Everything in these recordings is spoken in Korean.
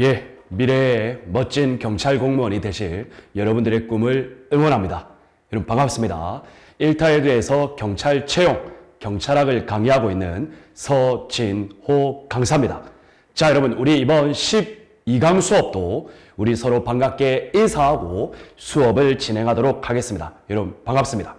예, 미래의 멋진 경찰 공무원이 되실 여러분들의 꿈을 응원합니다. 여러분 반갑습니다. 1타에 대해서 경찰 채용, 경찰학을 강의하고 있는 서진호 강사입니다. 자, 여러분 우리 이번 12강 수업도 우리 서로 반갑게 인사하고 수업을 진행하도록 하겠습니다. 여러분 반갑습니다.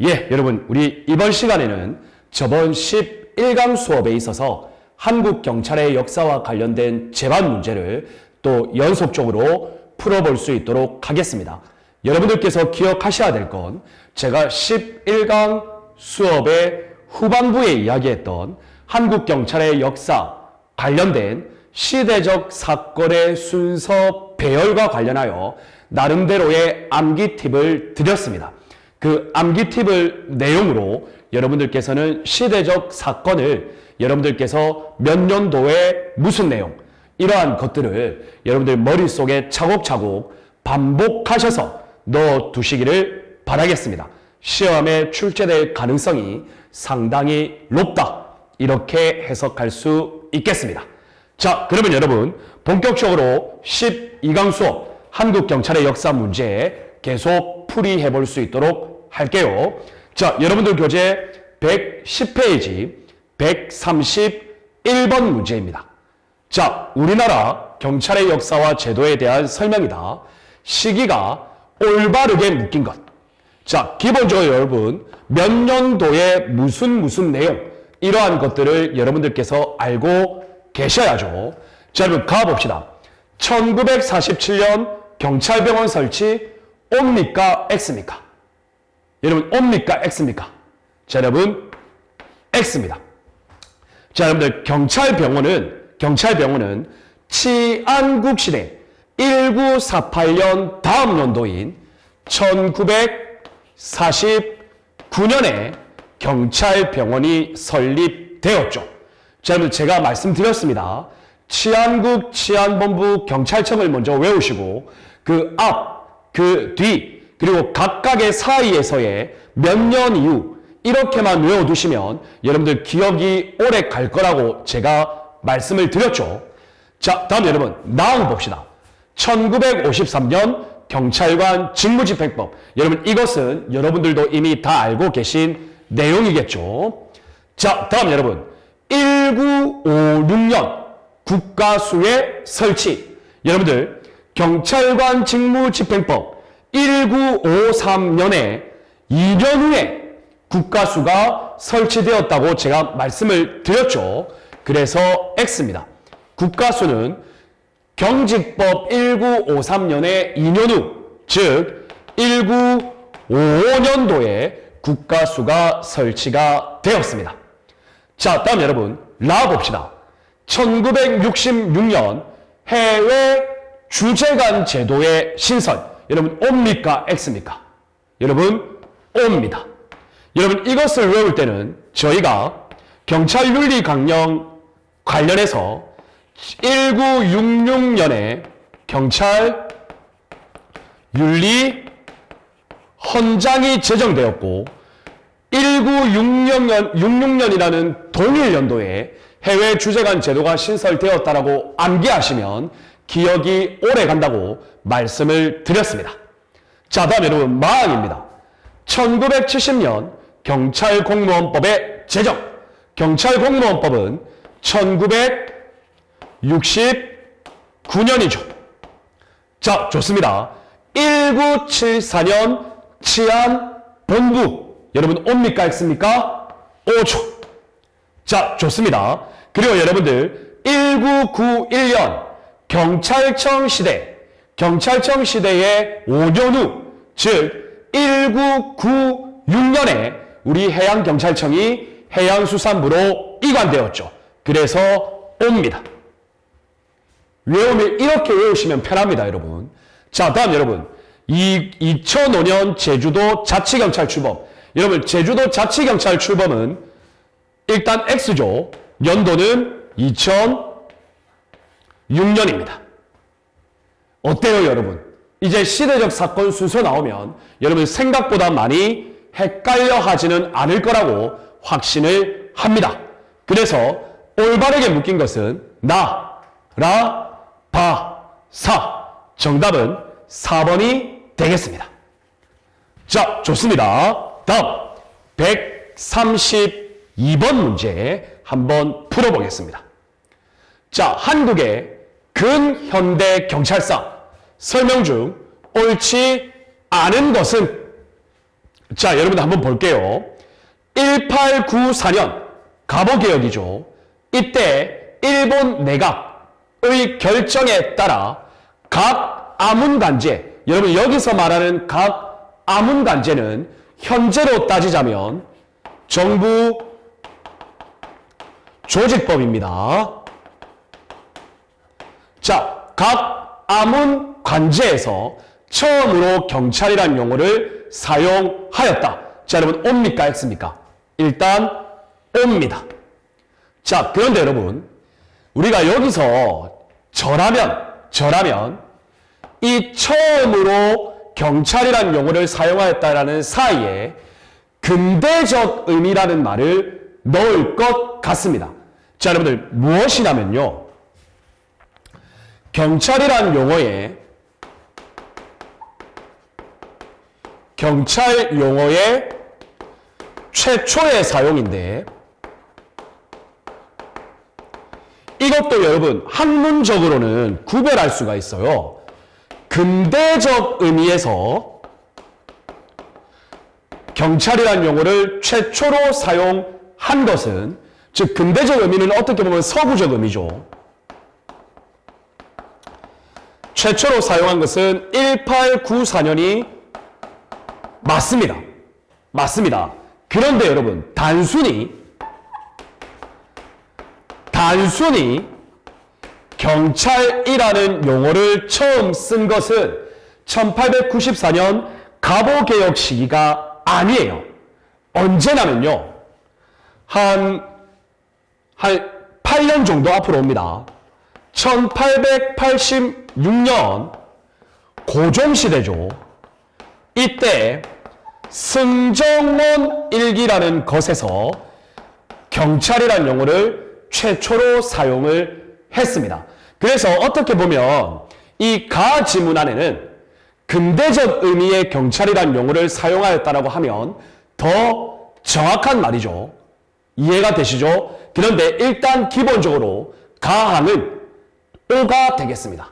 예, 여러분 우리 이번 시간에는 저번 11강 수업에 있어서 한국 경찰의 역사와 관련된 재반 문제를 또 연속적으로 풀어볼 수 있도록 하겠습니다. 여러분들께서 기억하셔야 될 건 제가 11강 수업의 후반부에 이야기했던 한국 경찰의 역사 관련된 시대적 사건의 순서 배열과 관련하여 나름대로의 암기 팁을 드렸습니다. 그 암기 팁을 내용으로 여러분들께서는 시대적 사건을 여러분들께서 몇 년도에 무슨 내용 이러한 것들을 여러분들 머릿속에 차곡차곡 반복하셔서 넣어두시기를 바라겠습니다. 시험에 출제될 가능성이 상당히 높다 이렇게 해석할 수 있겠습니다. 자, 그러면 여러분 본격적으로 12강 수업 한국경찰의 역사 문제 계속 풀이해 볼 수 있도록 할게요. 자, 여러분들 교재 110페이지 131번 문제입니다. 자, 우리나라 경찰의 역사와 제도에 대한 설명이다. 시기가 올바르게 묶인 것. 자, 기본적으로 여러분 몇 년도에 무슨 내용 이러한 것들을 여러분들께서 알고 계셔야죠. 자, 여러분 가봅시다. 1947년 경찰병원 설치 O입니까 X입니까? 여러분 O입니까 X입니까? 자, 여러분 X입니다. 자, 여러분들 경찰병원은 치안국 시대 1948년 다음 연도인 1949년에 경찰병원이 설립되었죠. 자, 여러분 제가 말씀드렸습니다. 치안국, 치안본부, 경찰청을 먼저 외우시고 그 앞, 그 뒤, 그리고 각각의 사이에서의 몇 년 이후 이렇게만 외워두시면 여러분들 기억이 오래 갈 거라고 제가 말씀을 드렸죠. 자, 다음 여러분 나온 봅시다. 1953년 경찰관 직무집행법. 여러분 이것은 여러분들도 이미 다 알고 계신 내용이겠죠. 자, 다음 여러분 1956년 국가수의 설치. 여러분들 경찰관 직무집행법 1953년에 2년 후에 국가수가 설치되었다고 제가 말씀을 드렸죠. 그래서 X입니다. 국가수는 경직법 1953년에 2년 후, 즉 1955년도에 국가수가 설치가 되었습니다. 자, 다음 여러분 나와봅시다. 1966년 해외 주재관 제도의 신설. 여러분 O입니까 X입니까? 여러분 O입니다. 여러분 이것을 외울 때는 저희가 경찰윤리 강령 관련해서 1966년에 경찰윤리 헌장이 제정되었고 1966년이라는 동일 연도에 해외 주재관 제도가 신설되었다라고 암기하시면 기억이 오래 간다고 말씀을 드렸습니다. 자, 다음 여러분 마항입니다. 1970년 경찰공무원법의 제정. 경찰공무원법은 1969년이죠. 자, 좋습니다. 1974년 치안본부. 여러분 O입니까 X입니까? O죠. 자, 좋습니다. 그리고 여러분들 1991년 경찰청 시대. 경찰청 시대의 5년 후, 즉 1996년에 우리 해양경찰청이 해양수산부로 이관되었죠. 그래서 O입니다. 외우면 이렇게 외우시면 편합니다, 여러분. 자, 다음 여러분 2005년 제주도 자치경찰 출범. 여러분 제주도 자치경찰 출범은 일단 X죠. 연도는 2006년입니다. 어때요, 여러분? 이제 시대적 사건 순서 나오면 여러분 생각보다 많이 헷갈려 하지는 않을 거라고 확신을 합니다. 그래서 올바르게 묶인 것은 나, 라, 바, 사. 정답은 4번이 되겠습니다. 자, 좋습니다. 다음 132번 문제 한번 풀어보겠습니다. 자, 한국의 근현대 경찰사 설명 중 옳지 않은 것은? 자, 여러분들 한번 볼게요. 1894년 갑오개혁이죠. 이때 일본 내각의 결정에 따라 각 아문간제, 여러분 여기서 말하는 각 아문간제는 현재로 따지자면 정부 조직법입니다. 자, 각 아문관제에서 처음으로 경찰이란 용어를 사용하였다. 자, 여러분 옵니까 X입니까? 일단 옵니다. 자, 그런데 여러분 우리가 여기서 저라면 이 처음으로 경찰이란 용어를 사용하였다라는 사이에 근대적 의미라는 말을 넣을 것 같습니다. 자, 여러분들 무엇이냐면요, 경찰 용어의 최초의 사용인데, 이것도 여러분 학문적으로는 구별할 수가 있어요. 근대적 의미에서 경찰이란 용어를 최초로 사용한 것은, 즉 근대적 의미는 어떻게 보면 서구적 의미죠. 최초로 사용한 것은 1894년이 맞습니다. 맞습니다. 그런데 여러분 단순히 경찰이라는 용어를 처음 쓴 것은 1894년 갑오개혁 시기가 아니에요. 언제냐면요, 한 8년 정도 앞으로 옵니다. 1886년 고종시대죠. 이때 승정원 일기라는 것에서 경찰이라는 용어를 최초로 사용을 했습니다. 그래서 어떻게 보면 이 가 지문 안에는 근대적 의미의 경찰이라는 용어를 사용하였다라고 하면 더 정확한 말이죠. 이해가 되시죠? 그런데 일단 기본적으로 가항은 오가 되겠습니다.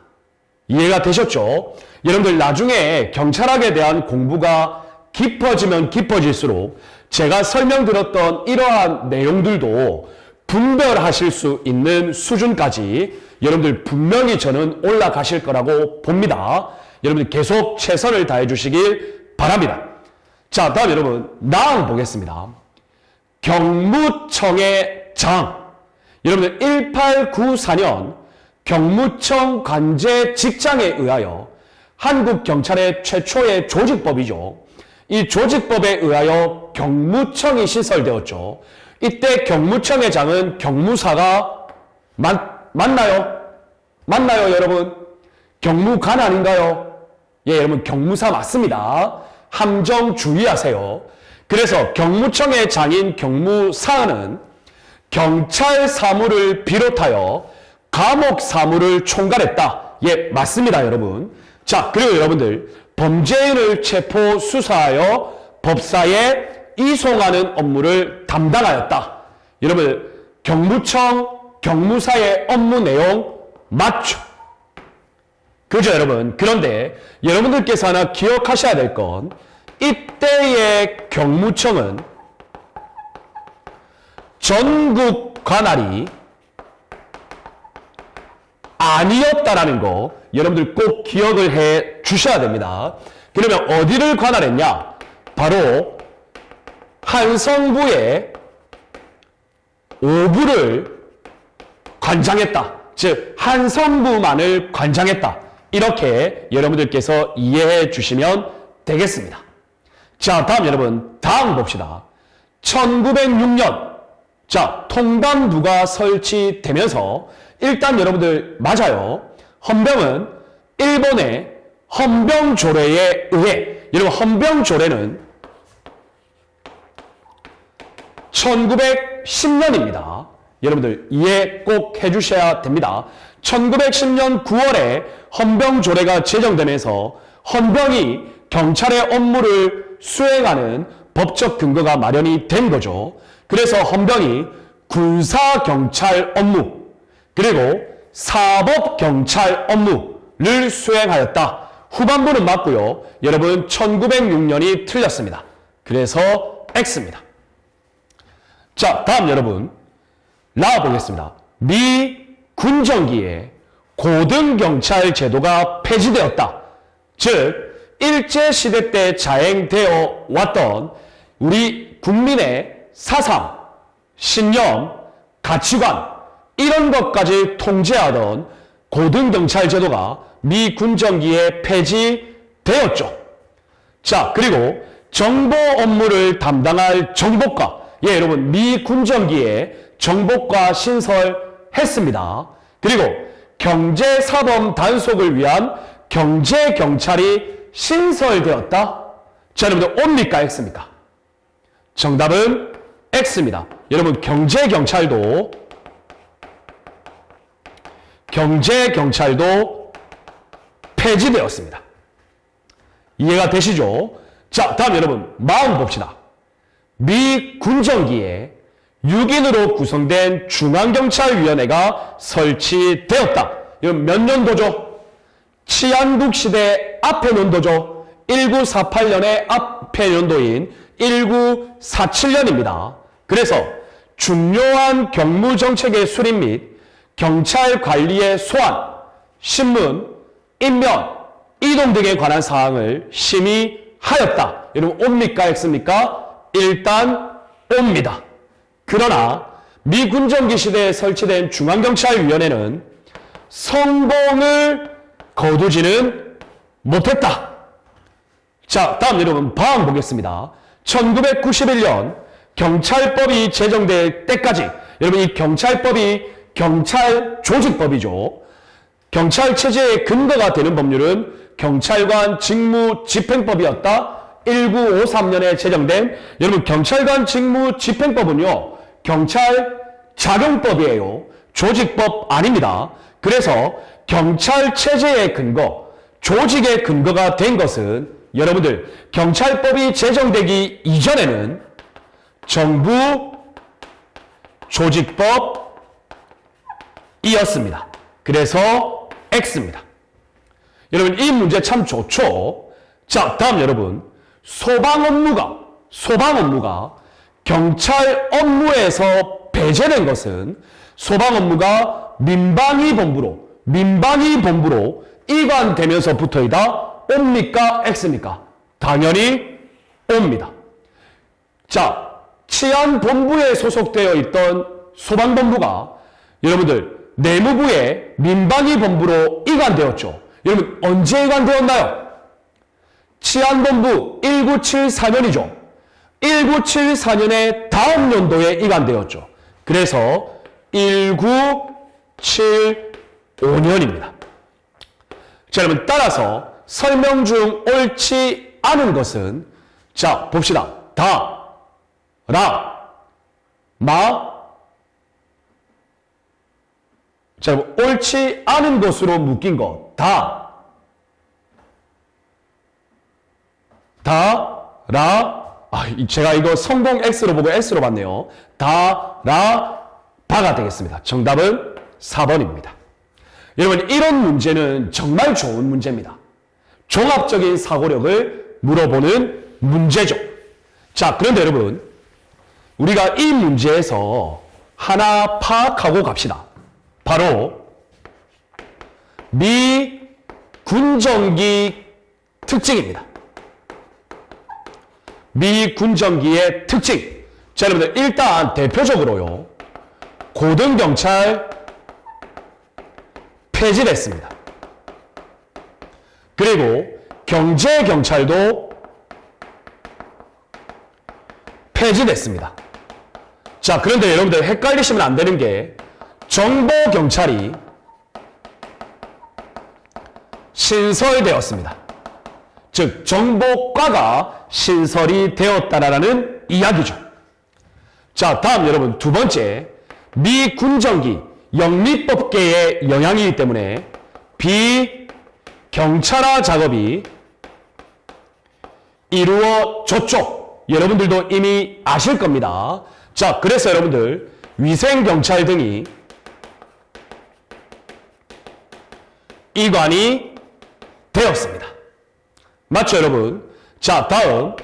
이해가 되셨죠? 여러분들 나중에 경찰학에 대한 공부가 깊어지면 깊어질수록 제가 설명드렸던 이러한 내용들도 분별하실 수 있는 수준까지 여러분들 분명히 저는 올라가실 거라고 봅니다. 여러분들 계속 최선을 다해 주시길 바랍니다. 자, 다음 여러분 나항 보겠습니다. 경무청의 장. 여러분들 1894년 경무청 관제 직장에 의하여 한국 경찰의 최초의 조직법이죠. 이 조직법에 의하여 경무청이 시설되었죠. 이때 경무청의 장은 경무사가 맞나요? 맞나요, 여러분? 경무관 아닌가요? 예, 여러분 경무사 맞습니다. 함정 주의하세요. 그래서 경무청의 장인 경무사는 경찰 사무를 비롯하여 감옥 사무를 총괄했다. 예, 맞습니다, 여러분. 자, 그리고 여러분들 범죄인을 체포 수사하여 법사에 이송하는 업무를 담당하였다. 여러분 경무청 경무사의 업무 내용 맞죠? 그죠, 여러분? 그런데 여러분들께서 하나 기억하셔야 될 건, 이때의 경무청은 전국 관할이 아니었다라는 거 여러분들 꼭 기억을 해 주셔야 됩니다. 그러면 어디를 관할했냐? 바로 한성부의 5부를 관장했다. 즉 한성부만을 관장했다. 이렇게 여러분들께서 이해해 주시면 되겠습니다. 자, 다음 여러분 다음 봅시다. 1906년 자, 통감부가 설치되면서 일단 여러분들 맞아요. 헌병은 일본의 헌병조례에 의해, 여러분 헌병조례는 1910년입니다. 여러분들 이해 꼭 해주셔야 됩니다. 1910년 9월에 헌병조례가 제정되면서 헌병이 경찰의 업무를 수행하는 법적 근거가 마련이 된 거죠. 그래서 헌병이 군사경찰 업무 그리고 사법경찰 업무를 수행하였다. 후반부는 맞고요. 여러분 1906년이 틀렸습니다. 그래서 X입니다. 자, 다음 여러분 나와보겠습니다. 미 군정기에 고등경찰 제도가 폐지되었다. 즉 일제시대 때 자행되어 왔던 우리 국민의 사상, 신념, 가치관 이런 것까지 통제하던 고등경찰 제도가 미 군정기에 폐지되었죠. 자, 그리고 정보 업무를 담당할 정보과, 예, 여러분 미 군정기에 정보과 신설했습니다. 그리고 경제사범 단속을 위한 경제경찰이 신설되었다. 자, 여러분들 O입니까 X입니까? 정답은 X입니다. 여러분 경제경찰도 폐지되었습니다. 이해가 되시죠? 자, 다음 여러분 마음 봅시다. 미 군정기에 6인으로 구성된 중앙경찰위원회가 설치되었다. 이건 몇 년도죠? 치안국 시대 앞에 연도죠. 1948년의 앞에 연도인 1947년입니다. 그래서 중요한 경무정책의 수립 및 경찰 관리의 소환, 신문, 임명, 이동 등에 관한 사항을 심의하였다. 여러분 O입니까 X입니까? 일단 O입니다. 그러나 미 군정기 시대에 설치된 중앙경찰위원회는 성공을 거두지는 못했다. 자, 다음 여러분 방황 보겠습니다. 1991년 경찰법이 제정될 때까지 여러분 이 경찰법이 경찰조직법이죠. 경찰 체제의 근거가 되는 법률은 경찰관 직무집행법이었다. 1953년에 제정된 여러분 경찰관 직무집행법은요. 경찰 작용법이에요. 조직법 아닙니다. 그래서 경찰 체제의 근거, 조직의 근거가 된 것은 여러분들 경찰법이 제정되기 이전에는 정부 조직법이었습니다. 그래서 X입니다. 여러분 이 문제 참 좋죠. 자, 다음 여러분 소방 업무가 경찰 업무에서 배제된 것은 소방 업무가 민방위 본부로 이관되면서부터이다. O입니까 X입니까? 당연히 O입니다. 자, 치안본부에 소속되어 있던 소방본부가 여러분들 내무부의 민방위 본부로 이관되었죠. 여러분 언제 이관되었나요? 치안본부 1974년이죠. 1974년의 다음 연도에 이관되었죠. 그래서 1975년입니다. 자, 여러분 따라서 설명 중 옳지 않은 것은 자, 봅시다. 다, 라, 마. 자, 여러분 옳지 않은 것으로 묶인 것. 다, 라, 제가 이거 성공 X로 보고 S로 봤네요. 다, 라, 바가 되겠습니다. 정답은 4번입니다. 여러분 이런 문제는 정말 좋은 문제입니다. 종합적인 사고력을 물어보는 문제죠. 자, 그런데 여러분 우리가 이 문제에서 하나 파악하고 갑시다. 바로 미 군정기 특징입니다. 미 군정기의 특징. 자, 여러분들 일단 대표적으로요. 고등경찰 폐지됐습니다. 그리고 경제경찰도 폐지됐습니다. 자, 그런데 여러분들 헷갈리시면 안 되는 게 정보경찰이 신설되었습니다. 즉 정보과가 신설이 되었다라는 이야기죠. 자, 다음 여러분 두 번째 미군정기 영미법계의 영향이기 때문에 비경찰화 작업이 이루어졌죠. 여러분들도 이미 아실 겁니다. 자, 그래서 여러분들 위생경찰 등이 이관이 되었습니다. 맞죠, 여러분? 자, 다음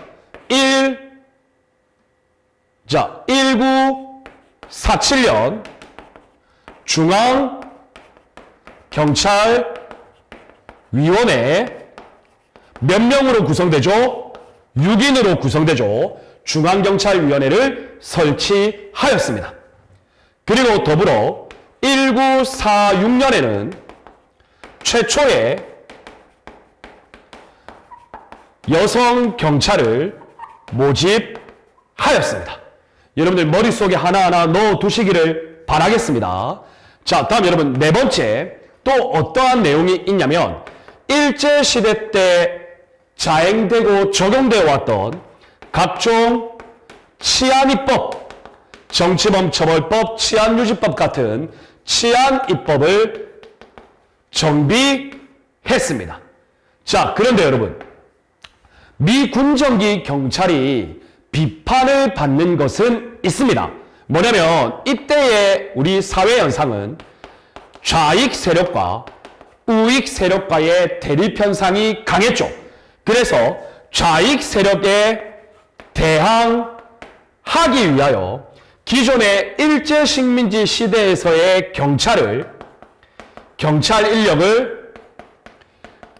1947년 중앙경찰위원회 몇 명으로 구성되죠? 6인으로 구성되죠. 중앙경찰위원회를 설치하였습니다. 그리고 더불어 1946년에는 최초의 여성 경찰을 모집하였습니다. 여러분들 머릿속에 하나하나 넣어 두시기를 바라겠습니다. 자, 다음 여러분 네 번째 또 어떠한 내용이 있냐면 일제시대 때 자행되고 적용되어 왔던 각종 치안입법, 정치범처벌법, 치안유지법 같은 치안입법을 정비했습니다. 자, 그런데 여러분 미군정기 경찰이 비판을 받는 것은 있습니다. 뭐냐면 이때의 우리 사회 현상은 좌익 세력과 우익 세력과의 대립 현상이 강했죠. 그래서 좌익 세력에 대항하기 위하여 기존의 일제식민지 시대에서의 경찰 인력을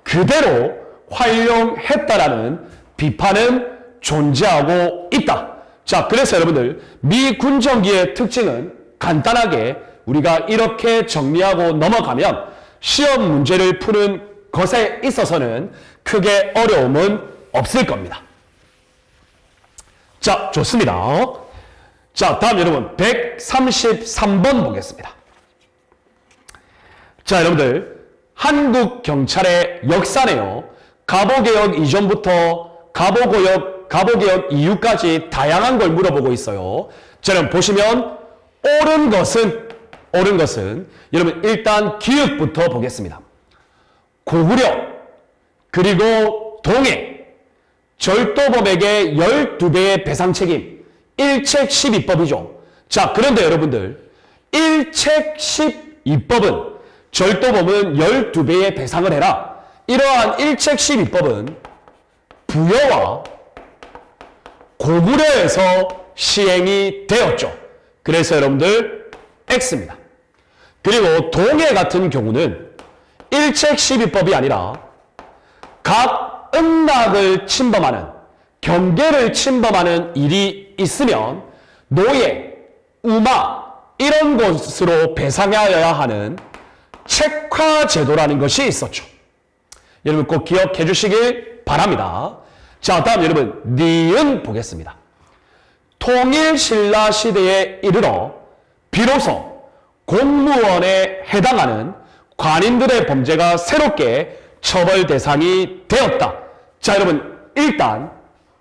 그대로 활용했다라는 비판은 존재하고 있다. 자, 그래서 여러분들 미군정기의 특징은 간단하게 우리가 이렇게 정리하고 넘어가면 시험 문제를 푸는 것에 있어서는 크게 어려움은 없을 겁니다. 자, 좋습니다. 자, 다음 여러분 133번 보겠습니다. 자, 여러분들 한국 경찰의 역사네요. 갑오개혁 이전부터 갑오개혁 이후까지 다양한 걸 물어보고 있어요. 자, 여러분 보시면 옳은 것은 여러분 일단 기획부터 보겠습니다. 고구려 그리고 동해 절도범에게 12배의 배상 책임 일책 12법이죠. 자, 그런데 여러분들 일책 12법은 절도범은 12배의 배상을 해라. 이러한 일책 12법은 부여와 고구려에서 시행이 되었죠. 그래서 여러분들 X입니다. 그리고 동해 같은 경우는 일책 12법이 아니라 각 음락을 침범하는 경계를 침범하는 일이 있으면 노예, 우마 이런 것으로 배상하여야 하는 책화 제도라는 것이 있었죠. 여러분 꼭 기억해 주시길 바랍니다. 자, 다음 여러분 니은 보겠습니다. 통일신라 시대에 이르러 비로소 공무원에 해당하는 관인들의 범죄가 새롭게 처벌 대상이 되었다. 자, 여러분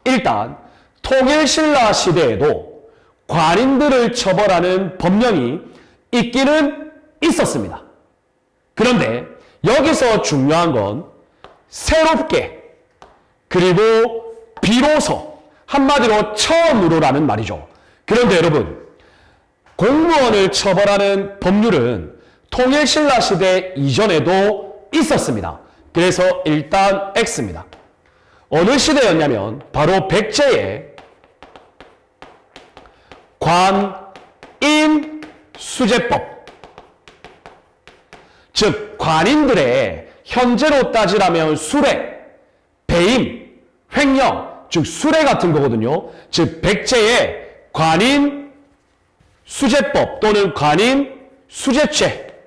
일단 통일신라 시대에도 관인들을 처벌하는 법령이 있기는 있었습니다. 그런데 여기서 중요한 건 새롭게 그리고 비로소 한마디로 처음으로라는 말이죠. 그런데 여러분 공무원을 처벌하는 법률은 통일신라 시대 이전에도 있었습니다. 그래서 일단 X입니다. 어느 시대였냐면 바로 백제의 관인수재법, 즉 관인들의 현재로 따지라면 수뢰, 배임, 횡령, 즉 수뢰 같은 거거든요. 즉 백제의 관인수재법 또는 관인수재죄,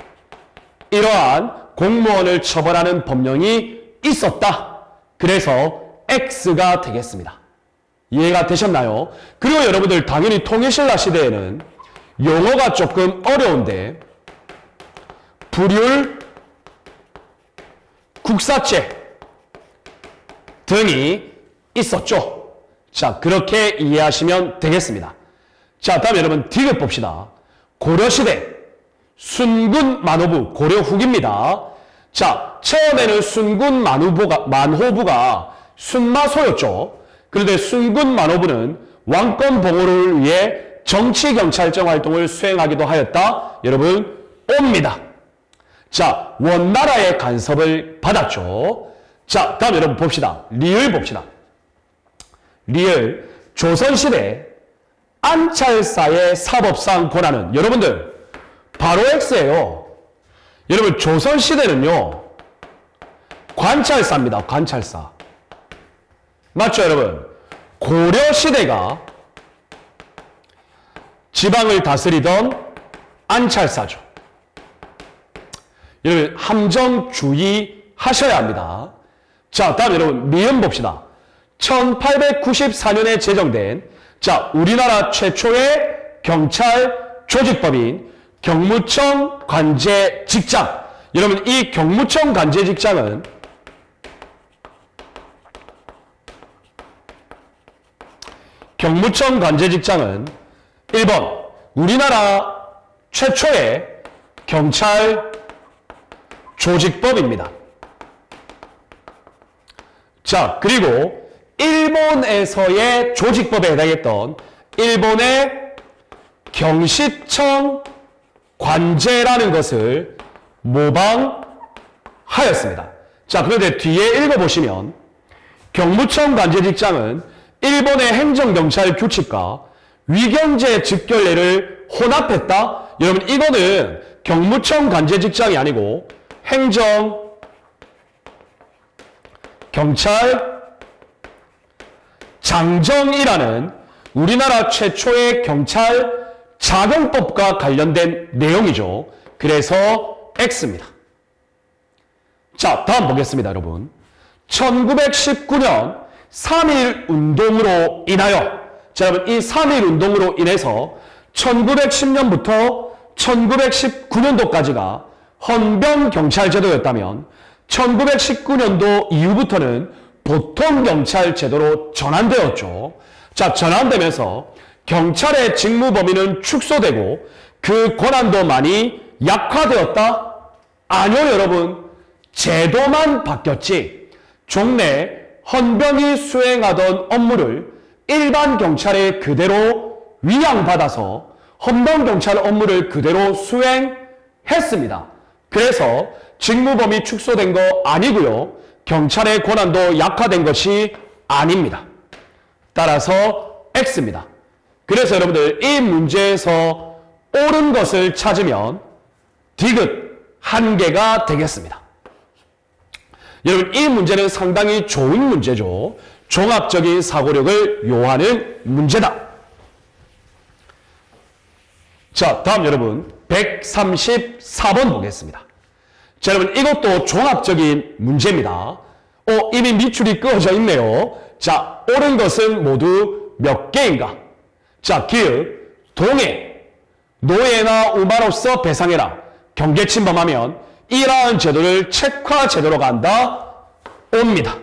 이러한 공무원을 처벌하는 법령이 있었다. 그래서 X가 되겠습니다. 이해가 되셨나요? 그리고 여러분들 당연히 통일신라 시대에는 용어가 조금 어려운데 불율, 국사죄 등이 있었죠. 자, 그렇게 이해하시면 되겠습니다. 자, 다음 여러분 디귿 봅시다. 고려시대 순군 만호부 고려 후기입니다. 자, 처음에는 순군 만호부가 순마소였죠. 그런데 순군 만호부는 왕권 봉호를 위해 정치경찰청 활동을 수행하기도 하였다. 여러분, 옵니다. 자, 원나라의 간섭을 받았죠. 자, 다음 여러분 봅시다. 리을 봅시다. 리을, 조선시대 안찰사의 사법상 권한은 여러분들 바로 X예요. 여러분 조선시대는요 관찰사입니다. 관찰사. 맞죠 여러분? 고려시대가 지방을 다스리던 안찰사죠. 여러분 함정 주의하셔야 합니다. 자, 다음 여러분 미음 봅시다. 1894년에 제정된 자, 우리나라 최초의 경찰 조직법인 경무청 관제직장. 여러분 이 경무청 관제직장은 1번 우리나라 최초의 경찰 조직법입니다. 자, 그리고 일본에서의 조직법에 해당했던 일본의 경시청 관제라는 것을 모방하였습니다. 자, 그런데 뒤에 읽어보시면 경무청 관제직장은 일본의 행정경찰 규칙과 위경제 직결례를 혼합했다. 여러분 이거는 경무청 관제직장이 아니고 행정경찰 장정이라는 우리나라 최초의 경찰 자경법과 관련된 내용이죠. 그래서 X입니다. 자, 다음 보겠습니다, 여러분. 1919년 3.1 운동으로 인하여, 자, 여러분, 이 3.1 운동으로 인해서 1910년부터 1919년도까지가 헌병경찰제도였다면 1919년도 이후부터는 보통경찰제도로 전환되었죠. 자, 전환되면서 경찰의 직무 범위는 축소되고 그 권한도 많이 약화되었다? 아니요, 여러분. 제도만 바뀌었지. 종래 헌병이 수행하던 업무를 일반 경찰에 그대로 위양받아서 헌병경찰 업무를 그대로 수행했습니다. 그래서 직무 범위 축소된 거 아니고요. 경찰의 권한도 약화된 것이 아닙니다. 따라서 X입니다. 그래서 여러분들 이 문제에서 옳은 것을 찾으면 디귿 한 개가 되겠습니다. 여러분 이 문제는 상당히 좋은 문제죠. 종합적인 사고력을 요하는 문제다. 자, 다음 여러분 134번 보겠습니다. 자, 여러분 이것도 종합적인 문제입니다. 이미 밑줄이 그어져 있네요. 자, 옳은 것은 모두 몇 개인가? 자, 기읍, 동해, 노예나 우마로서 배상해라. 경계 침범하면 이러한 제도를 책화 제도로 간다. 옵니다.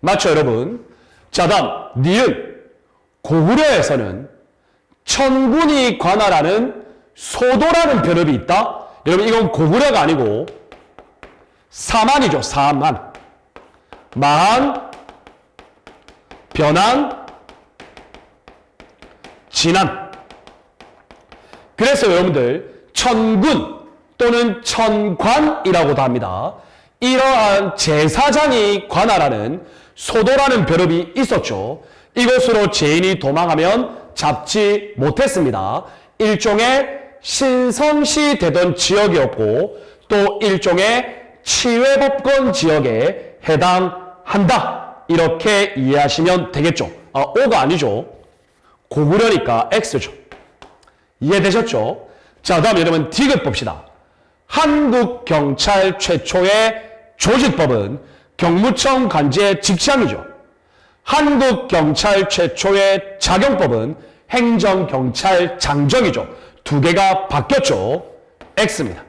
맞죠, 여러분? 자, 다음 니은, 고구려에서는 천군이 관할하는 소도라는 변업이 있다. 여러분 이건 고구려가 아니고 사만이죠. 사만. 마한, 변한, 진한. 그래서 여러분들 천군 또는 천관이라고도 합니다. 이러한 제사장이 관할하는 소도라는 변업이 있었죠. 이것으로 죄인이 도망하면 잡지 못했습니다. 일종의 신성시 되던 지역이었고 또 일종의 치외법권 지역에 해당한다. 이렇게 이해하시면 되겠죠. O가 아니죠. 고구려니까 X죠. 이해되셨죠? 자, 다음 여러분 디귿 봅시다. 한국경찰 최초의 조직법은 경무청 관제 직장이죠. 한국경찰 최초의 자경법은 행정경찰 장정이죠. 두 개가 바뀌었죠. X입니다.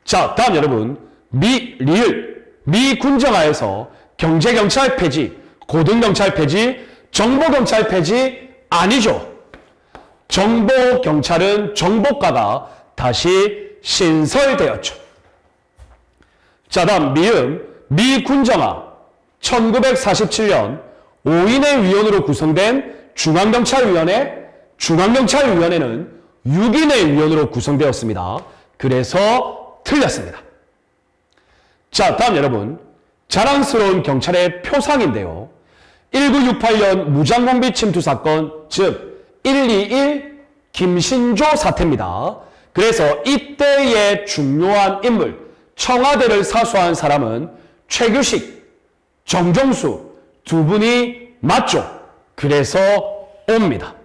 자, 다음 여러분 리을, 미군정하에서 경제경찰 폐지, 고등경찰 폐지, 정보경찰 폐지 아니죠. 정보경찰은 정보과가 다시 신설되었죠. 자, 다음 미음, 미군정아. 1947년 5인의 위원으로 구성된 중앙경찰위원회는 6인의 위원으로 구성되었습니다. 그래서 틀렸습니다. 자, 다음 여러분, 자랑스러운 경찰의 표상인데요. 1968년 무장공비 침투 사건, 즉 121 김신조 사태입니다. 그래서 이때의 중요한 인물, 청와대를 사수한 사람은 최규식, 정종수 두 분이 맞죠. 그래서 옵니다.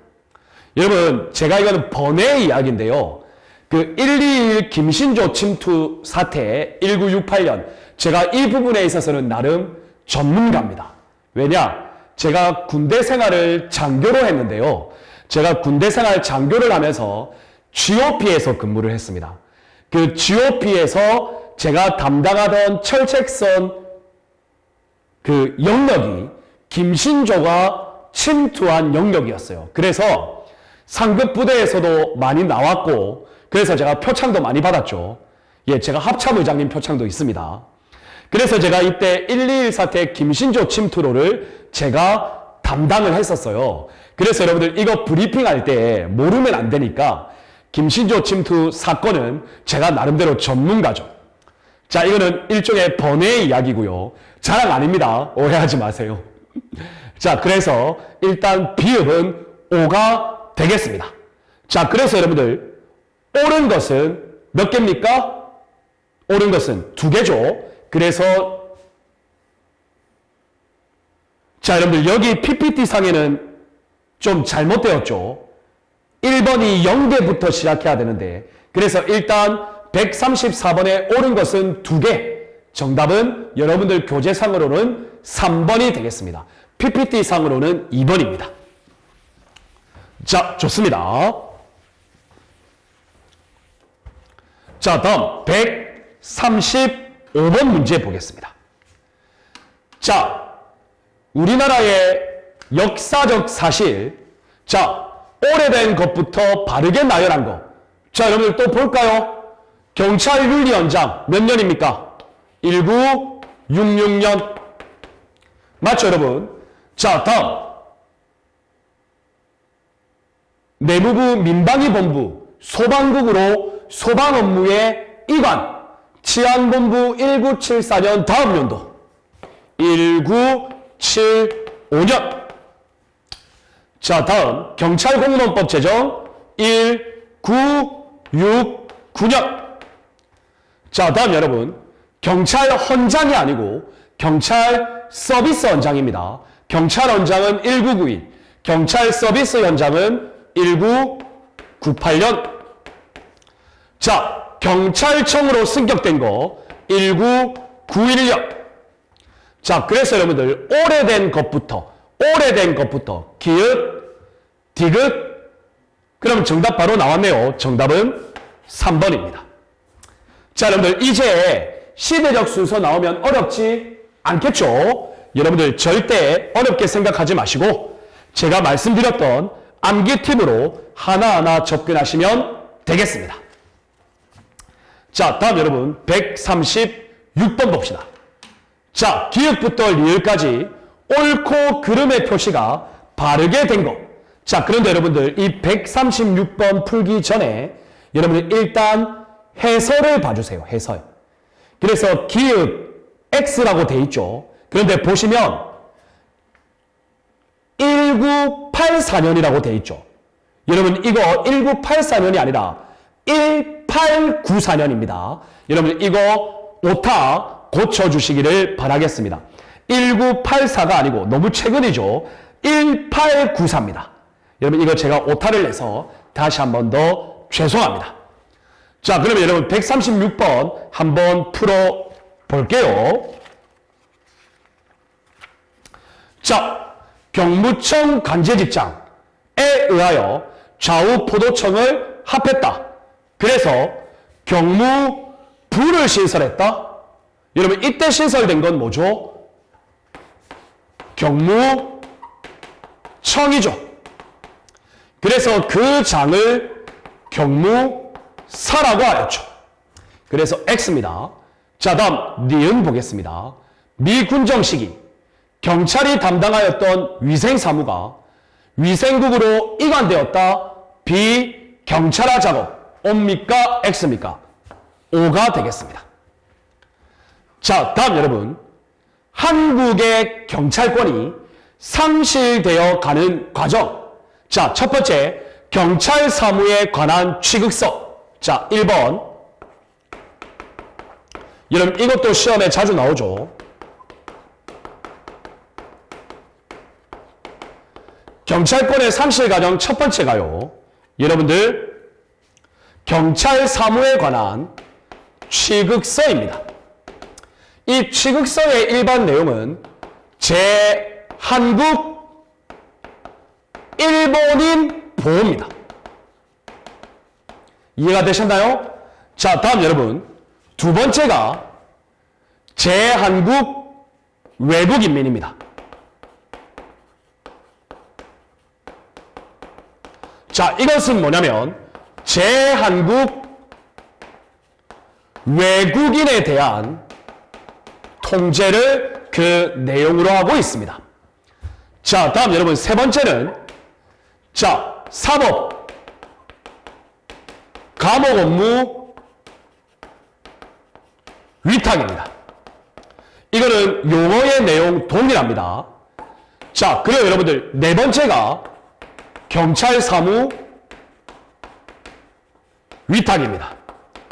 여러분, 제가 이거는 번외의 이야기인데요. 그 121 김신조 침투 사태 1968년, 제가 이 부분에 있어서는 나름 전문가입니다. 왜냐? 제가 군대 생활을 장교로 했는데요. 제가 군대 생활 장교를 하면서 GOP에서 근무를 했습니다. 그 GOP에서 제가 담당하던 철책선 그 영역이 김신조가 침투한 영역이었어요. 그래서 상급 부대에서도 많이 나왔고, 그래서 제가 표창도 많이 받았죠. 예, 제가 합참의장님 표창도 있습니다. 그래서 제가 이때 121 사태 김신조 침투로를 제가 담당을 했었어요. 그래서 여러분들 이거 브리핑할 때 모르면 안 되니까 김신조 침투 사건은 제가 나름대로 전문가죠. 자, 이거는 일종의 번외의 이야기고요. 자랑 아닙니다. 오해하지 마세요. 자, 그래서 일단 비읍은 오가 되겠습니다. 자, 그래서 여러분들 옳은 것은 몇 개입니까? 옳은 것은 2개죠. 그래서 자, 여러분들 여기 PPT상에는 좀 잘못되었죠. 1번이 0개부터 시작해야 되는데, 그래서 일단 134번에 옳은 것은 2개. 정답은 여러분들 교재상으로는 3번이 되겠습니다. PPT상으로는 2번입니다. 자, 좋습니다. 자, 다음 135번 문제 보겠습니다. 자, 우리나라의 역사적 사실. 자, 오래된 것부터 바르게 나열한 것. 자, 여러분들 또 볼까요? 경찰윤리헌장 몇 년입니까? 1966년. 맞죠, 여러분? 자, 다음. 내무부 민방위본부 소방국으로 소방 업무에 이관. 치안본부 1974년 다음 연도. 1975년. 자, 다음 경찰공무원법 제정 1969년. 자, 다음 여러분, 경찰 헌장이 아니고 경찰 서비스 헌장입니다. 경찰 헌장은 1991, 경찰 서비스 현장은 1998년. 자, 경찰청으로 승격된 거 1991년. 자, 그래서 여러분들 오래된 것부터 기읍, 디귿. 그럼 정답 바로 나왔네요. 정답은 3번입니다. 자, 여러분들 이제 시대적 순서 나오면 어렵지 않겠죠? 여러분들 절대 어렵게 생각하지 마시고 제가 말씀드렸던 암기 팁으로 하나하나 접근하시면 되겠습니다. 자, 다음 여러분 136번 봅시다. 자, 기역부터 리을까지 옳고 그름의 표시가 바르게 된 것. 자, 그런데 여러분들 이 136번 풀기 전에 여러분들 일단 해설을 봐주세요. 해설. 그래서 기역 X라고 돼 있죠. 그런데 보시면 1984년이라고 돼 있죠. 여러분 이거 1984년이 아니라 1894년입니다. 여러분 이거 오타 고쳐주시기를 바라겠습니다. 1984가 아니고 너무 최근이죠. 1894입니다. 여러분 이거 제가 오타를 내서 다시 한 번 더 죄송합니다. 자, 그러면 여러분 136번 한번 풀어 볼게요. 자, 경무청 관제직장에 의하여 좌우 포도청을 합했다. 그래서 경무부를 신설했다. 여러분 이때 신설된 건 뭐죠? 경무청이죠. 그래서 그 장을 경무사라고 하였죠. 그래서 X입니다. 자, 다음 니은 보겠습니다. 미군정 시기 경찰이 담당하였던 위생사무가 위생국으로 이관되었다. 비경찰화 작업. O입니까? X입니까? O가 되겠습니다. 자, 다음 여러분. 한국의 경찰권이 상실되어 가는 과정. 자, 첫 번째, 경찰 사무에 관한 취급서. 자, 1번. 여러분, 이것도 시험에 자주 나오죠. 경찰권의 상실 과정 첫 번째가요. 여러분들, 경찰 사무에 관한 취급서입니다. 이 취급서의 일반 내용은 한국 일본인 보호입니다. 이해가 되셨나요? 자, 다음 여러분. 두 번째가 한국 외국인민입니다. 자, 이것은 뭐냐면 한국 외국인에 대한 통제를 그 내용으로 하고 있습니다. 자, 다음 여러분 세 번째는 사법 감옥 업무 위탁입니다. 이거는 용어의 내용 동일합니다. 자, 그리고 여러분들 네 번째가 경찰 사무 위탁입니다.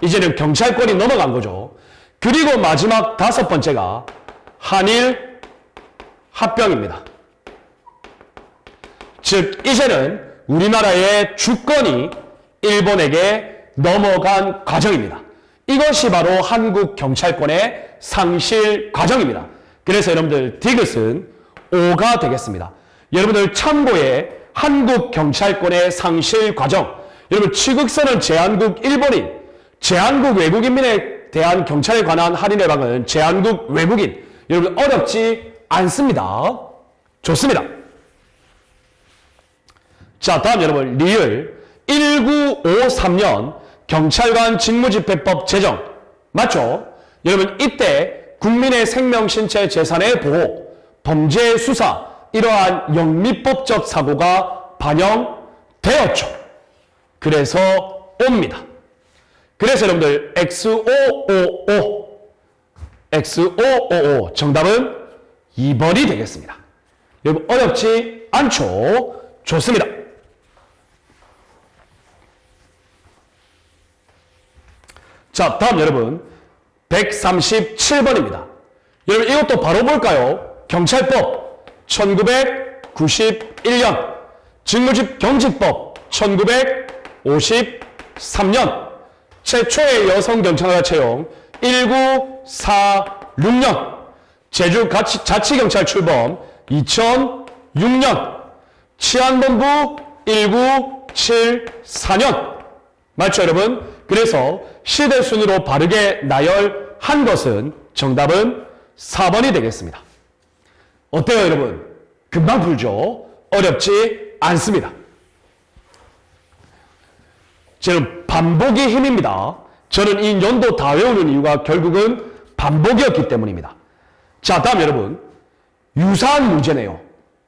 이제는 경찰권이 넘어간 거죠. 그리고 마지막 다섯 번째가 한일 합병입니다. 즉 이제는 우리나라의 주권이 일본에게 넘어간 과정입니다. 이것이 바로 한국 경찰권의 상실 과정입니다. 그래서 여러분들 디귿은 O가 되겠습니다. 여러분들 참고에 한국 경찰권의 상실 과정. 여러분 취급서는 제한국 일본인, 제한국 외국인민에 대한 경찰에 관한 할인 해방은 제한국 외국인. 여러분 어렵지 않습니다. 좋습니다. 자, 다음 여러분 리을 1953년 경찰관 직무집행법 제정 맞죠? 여러분 이때 국민의 생명, 신체, 재산의 보호, 범죄 수사 이러한 영미법적 사고가 반영되었죠. 그래서 O입니다. 그래서 여러분들 XOOO 정답은 2번이 되겠습니다. 여러분 어렵지 않죠? 좋습니다. 자, 다음 여러분 137번입니다. 여러분 이것도 바로 볼까요? 경찰법 1991년, 직무집경직법 1953년, 최초의 여성 경찰관 채용 1946년, 제주자치경찰 출범 2006년, 치안본부 1974년. 맞죠 여러분? 그래서 시대 순위로 바르게 나열한 것은 정답은 4번이 되겠습니다. 어때요 여러분? 금방 풀죠? 어렵지 않습니다. 저는 반복이 힘입니다. 저는 이 연도 다 외우는 이유가 결국은 반복이었기 때문입니다. 자, 다음 여러분 유사한 문제네요.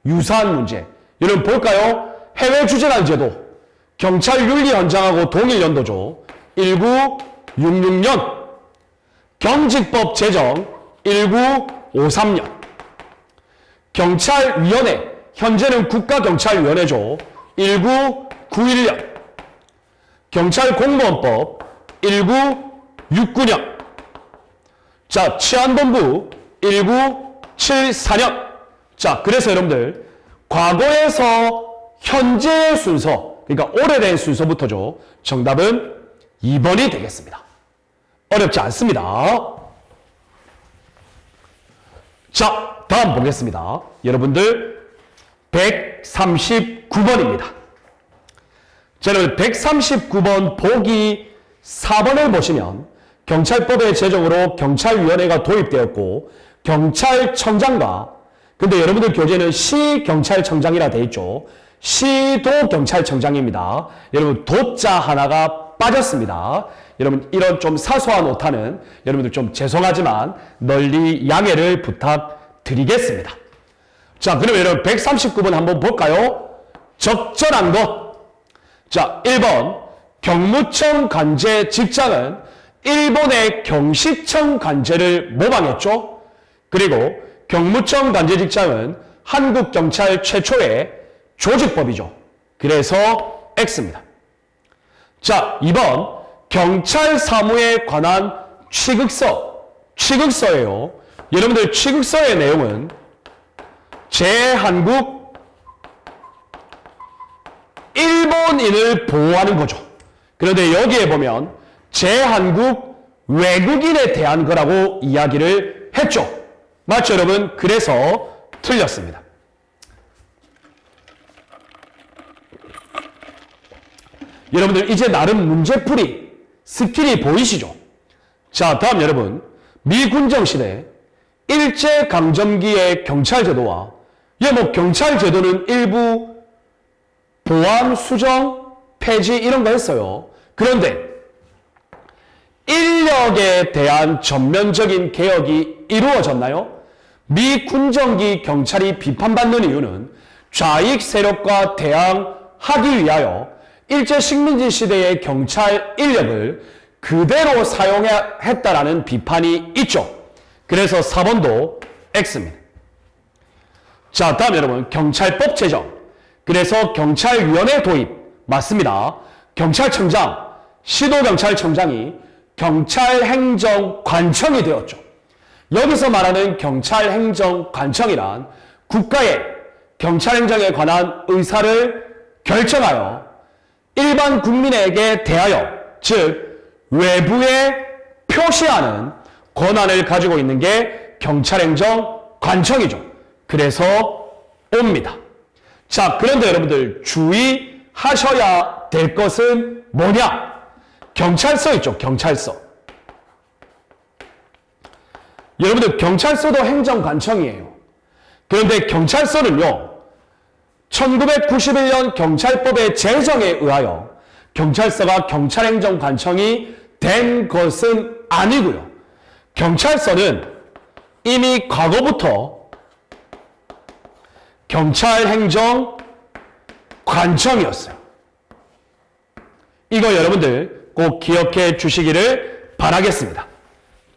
유사한 문제. 여러분 볼까요? 해외 주재관 제도 경찰 윤리 헌장하고 동일 연도죠. 1966년. 경직법 제정 1953년. 경찰위원회 현재는 국가경찰위원회죠. 1991년. 경찰공무원법 1969년. 자, 치안본부 1974년. 자, 그래서 여러분들 과거에서 현재의 순서, 그러니까 오래된 순서부터죠. 정답은 2번이 되겠습니다. 어렵지 않습니다. 자, 다음 보겠습니다. 여러분들 139번입니다. 자, 여러분 139번 보기 4번을 보시면 경찰법의 제정으로 경찰위원회가 도입되었고 경찰청장과, 근데 여러분들 교재는 시경찰청장이라 되어 있죠. 시도경찰청장입니다. 여러분 도자 하나가 빠졌습니다. 여러분 이런 좀 사소한 오타는 여러분들 좀 죄송하지만 널리 양해를 부탁드리겠습니다. 자, 그러면 여러분 139번 한번 볼까요? 적절한 것. 자, 1번 경무청 관제 직장은 일본의 경시청 관제를 모방했죠. 그리고 경무청 관제 직장은 한국 경찰 최초의 조직법이죠. 그래서 X입니다. 자, 2번 경찰 사무에 관한 취극서예요. 여러분들 취극서의 내용은 제한국 일본인을 보호하는 거죠. 그런데 여기에 보면 제한국 외국인에 대한 거라고 이야기를 했죠. 맞죠, 여러분? 그래서 틀렸습니다. 여러분들 이제 나름 문제풀이 스킬이 보이시죠? 자, 다음 여러분 미군정시대 일제강점기의 경찰제도와 경찰제도는 일부 보안, 수정, 폐지 이런 거 했어요. 그런데 인력에 대한 전면적인 개혁이 이루어졌나요? 미 군정기 경찰이 비판받는 이유는 좌익 세력과 대항하기 위하여 일제 식민지 시대의 경찰 인력을 그대로 사용했다라는 비판이 있죠. 그래서 4번도 X입니다. 자, 다음 여러분 경찰법 제정. 그래서 경찰위원회 도입 맞습니다. 경찰청장, 시도경찰청장이 경찰행정관청이 되었죠. 여기서 말하는 경찰행정관청이란 국가의 경찰행정에 관한 의사를 결정하여 일반 국민에게 대하여, 즉 외부에 표시하는 권한을 가지고 있는 게 경찰행정관청이죠. 그래서 옵니다. 자, 그런데 여러분들 주의하셔야 될 것은 뭐냐? 경찰서 있죠. 경찰서. 여러분들 경찰서도 행정관청이에요. 그런데 경찰서는요, 1991년 경찰법의 제정에 의하여 경찰서가 경찰행정관청이 된 것은 아니고요. 경찰서는 이미 과거부터 경찰행정관청이었어요. 이거 여러분들 꼭 기억해 주시기를 바라겠습니다.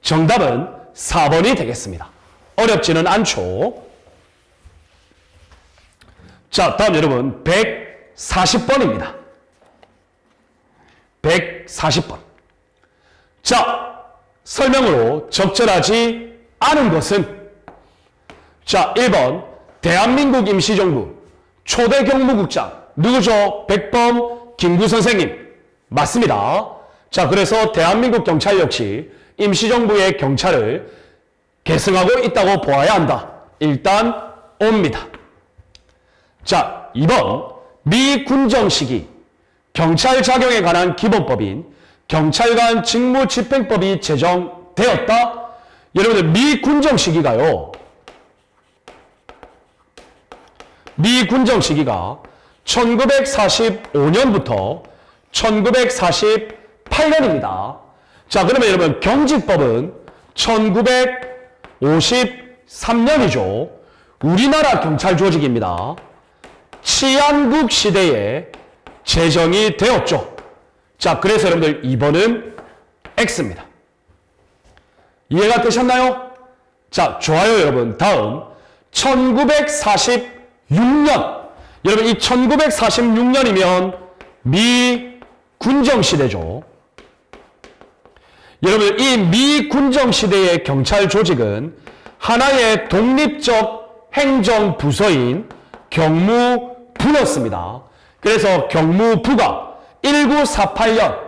정답은 4번이 되겠습니다. 어렵지는 않죠. 자, 다음 여러분 140번입니다. 140번. 자, 설명으로 적절하지 않은 것은, 자, 1번 대한민국 임시정부 초대 경무국장 누구죠? 백범 김구 선생님. 맞습니다. 자, 그래서 대한민국 경찰 역시 임시정부의 경찰을 계승하고 있다고 보아야 한다. 일단 옵니다. 자, 2번 미군정 시기 경찰 작용에 관한 기본법인 경찰관 직무집행법이 제정되었다. 여러분들 미군정 시기가요, 미군정 시기가 1945년부터 1948년입니다. 자, 그러면 여러분 경직법은 1953년이죠. 우리나라 경찰 조직입니다. 치안국 시대에 제정이 되었죠. 자, 그래서 여러분들 2번은 X입니다. 이해가 되셨나요? 자, 좋아요 여러분. 다음 1946년. 여러분 이 1946년이면 미군정시대죠. 여러분 이 미군정시대의 경찰 조직은 하나의 독립적 행정부서인 경무부였습니다. 그래서 경무부가 1948년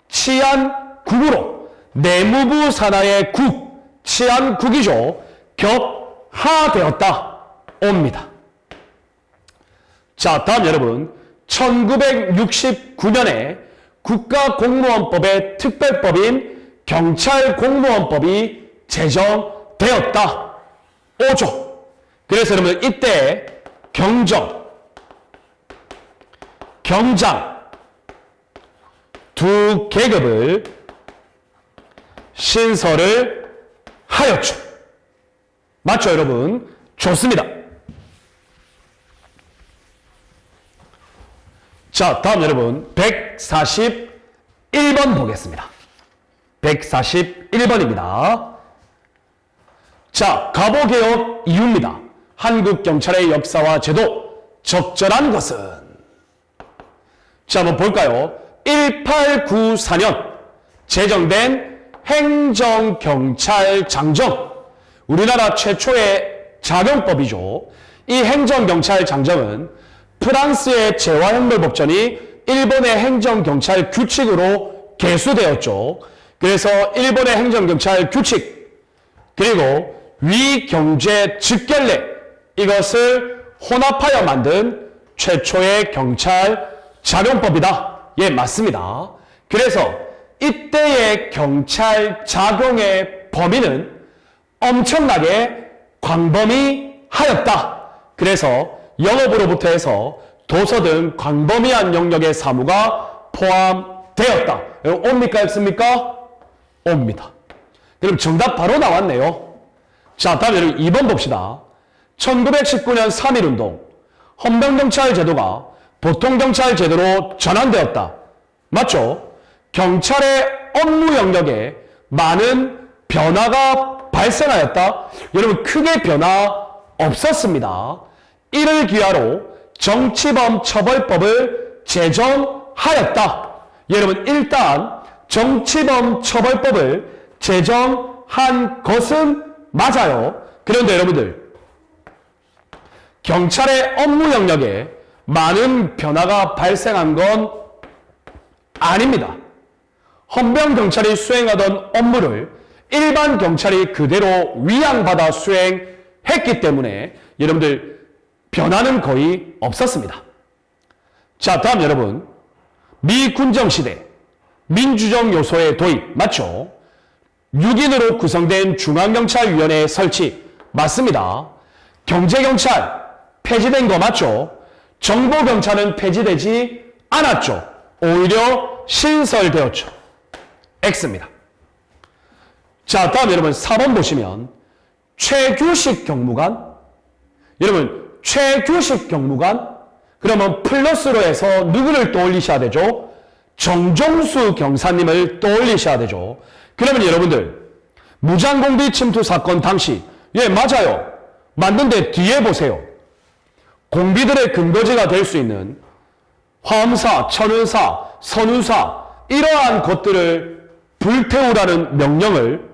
치안국으로 내무부 산하의 국, 치안국이죠. 격하되었다. 옵니다. 자, 다음 여러분 1969년에 국가공무원법의 특별법인 경찰공무원법이 제정되었다. 오죠. 그래서 여러분 이때 경정, 경장 두 계급을 신설을 하였죠. 맞죠, 여러분? 좋습니다. 자, 다음 여러분 141번 보겠습니다. 141번입니다. 자, 갑오개혁 이유입니다. 한국 경찰의 역사와 제도 적절한 것은, 자, 한번 볼까요? 1894년 제정된 행정경찰장정, 우리나라 최초의 작용법이죠. 이 행정경찰장정은 프랑스의 재화형벌법전이 일본의 행정경찰 규칙으로 개수되었죠. 그래서 일본의 행정경찰 규칙 그리고 위경제 직결례, 이것을 혼합하여 만든 최초의 경찰 작용법이다. 예, 맞습니다. 그래서 이때의 경찰 작용의 범위는 엄청나게 광범위하였다. 그래서 영업으로부터 해서 도서 등 광범위한 영역의 사무가 포함되었다. 옵니까, 없습니까? 옵니다. 그럼 정답 바로 나왔네요. 자, 다음 여러분 2번 봅시다. 1919년 3.1운동, 헌병경찰 제도가 보통경찰 제도로 전환되었다. 맞죠? 경찰의 업무 영역에 많은 변화가 발생하였다. 여러분, 크게 변화 없었습니다. 이를 기하로 정치범 처벌법을 제정하였다. 여러분, 일단 정치범 처벌법을 제정한 것은 맞아요. 그런데 여러분들, 경찰의 업무 영역에 많은 변화가 발생한 건 아닙니다. 헌병경찰이 수행하던 업무를 일반 경찰이 그대로 위양받아 수행했기 때문에 여러분들 변화는 거의 없었습니다. 자, 다음 여러분, 미군정시대 민주적 요소의 도입, 맞죠? 6인으로 구성된 중앙경찰위원회 설치, 맞습니다. 경제경찰 폐지된 거 맞죠? 정보경찰은 폐지되지 않았죠. 오히려 신설되었죠. X입니다. 자, 다음 여러분 4번 보시면 최규식 경무관, 여러분 최규식 경무관, 그러면 플러스로 해서 누구를 떠올리셔야 되죠? 정종수 경사님을 떠올리셔야 되죠. 그러면 여러분들 무장공비 침투 사건 당시, 예, 맞아요. 맞는데 뒤에 보세요. 공비들의 근거지가 될 수 있는 화엄사, 천은사, 선운사, 이러한 것들을 불태우라는 명령을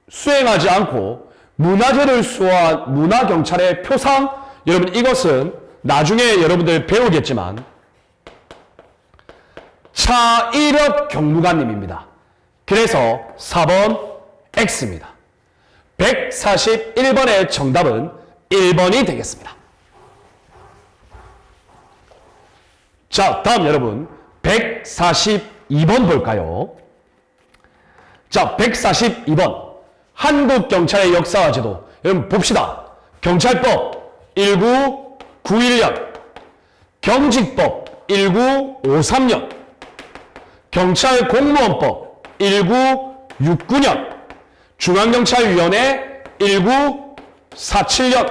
수행하지 않고 문화재를 수호한 문화경찰의 표상, 여러분 이것은 나중에 여러분들 배우겠지만 차이력 경무관님입니다. 그래서 4번 X입니다. 141번의 정답은 1번이 되겠습니다. 자, 다음 여러분 142번 볼까요? 자, 142번 한국경찰의 역사와 제도, 여러분 봅시다. 경찰법 1991년, 경직법 1953년, 경찰공무원법 1969년, 중앙경찰위원회 1947년.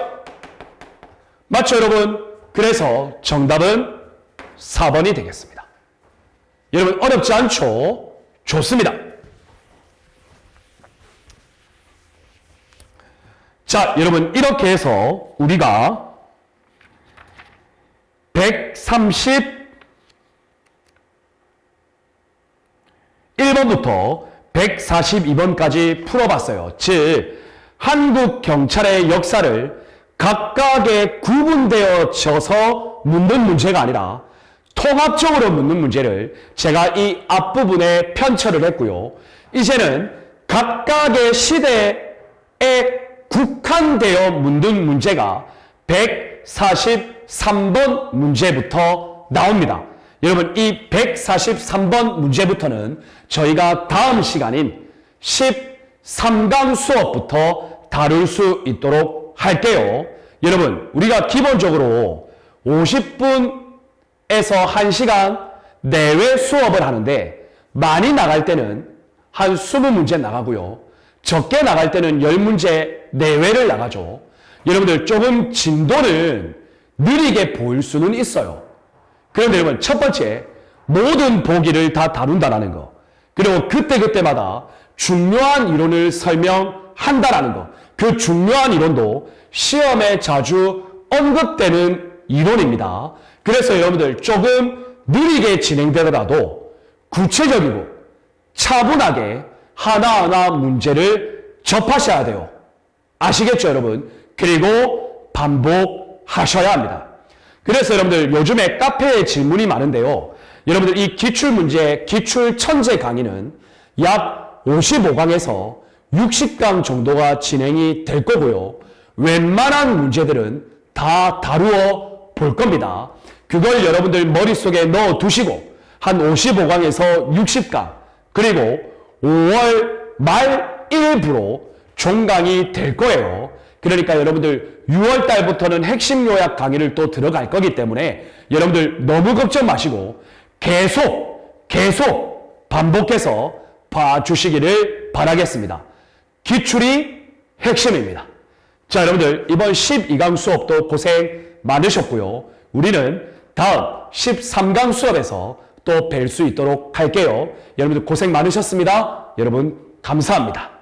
맞죠, 여러분? 그래서 정답은 4번이 되겠습니다. 여러분 어렵지 않죠? 좋습니다. 자, 여러분 이렇게 해서 우리가 131번부터 142번까지 풀어봤어요. 즉 한국 경찰의 역사를 각각의 구분되어져서 묻는 문제가 아니라 통합적으로 묻는 문제를 제가 이 앞부분에 편철을 했고요. 이제는 각각의 시대에 국한되어 묻는 문제가 143번 문제부터 나옵니다. 여러분 이 143번 문제부터는 저희가 다음 시간인 13강 수업부터 다룰 수 있도록 할게요. 여러분 우리가 기본적으로 50분의 1시간 내외 수업을 하는데 많이 나갈 때는 한 20문제 나가고요. 적게 나갈 때는 10문제 내외를 나가죠. 여러분들 조금 진도는 느리게 보일 수는 있어요. 그런데 여러분 첫 번째, 모든 보기를 다 다룬다라는 거. 그리고 그때그때마다 중요한 이론을 설명한다라는 거. 그 중요한 이론도 시험에 자주 언급되는 이론입니다. 그래서 여러분들 조금 느리게 진행되더라도 구체적이고 차분하게 하나하나 문제를 접하셔야 돼요. 아시겠죠, 여러분? 그리고 반복하셔야 합니다. 그래서 여러분들 요즘에 카페에 질문이 많은데요. 여러분들 이 기출문제, 기출천재 강의는 약 55강에서 60강 정도가 진행이 될 거고요. 웬만한 문제들은 다 다루어 볼 겁니다. 그걸 여러분들 머릿속에 넣어 두시고 한 55강에서 60강 그리고 5월 말 일부로 종강이 될 거예요. 그러니까 여러분들 6월 달부터는 핵심 요약 강의를 또 들어갈 거기 때문에 여러분들 너무 걱정 마시고 계속 반복해서 봐주시기를 바라겠습니다. 기출이 핵심입니다. 자, 여러분들 이번 12강 수업도 고생 많으셨고요. 우리는 다음 13강 수업에서 또 뵐 수 있도록 할게요. 여러분들 고생 많으셨습니다. 여러분 감사합니다.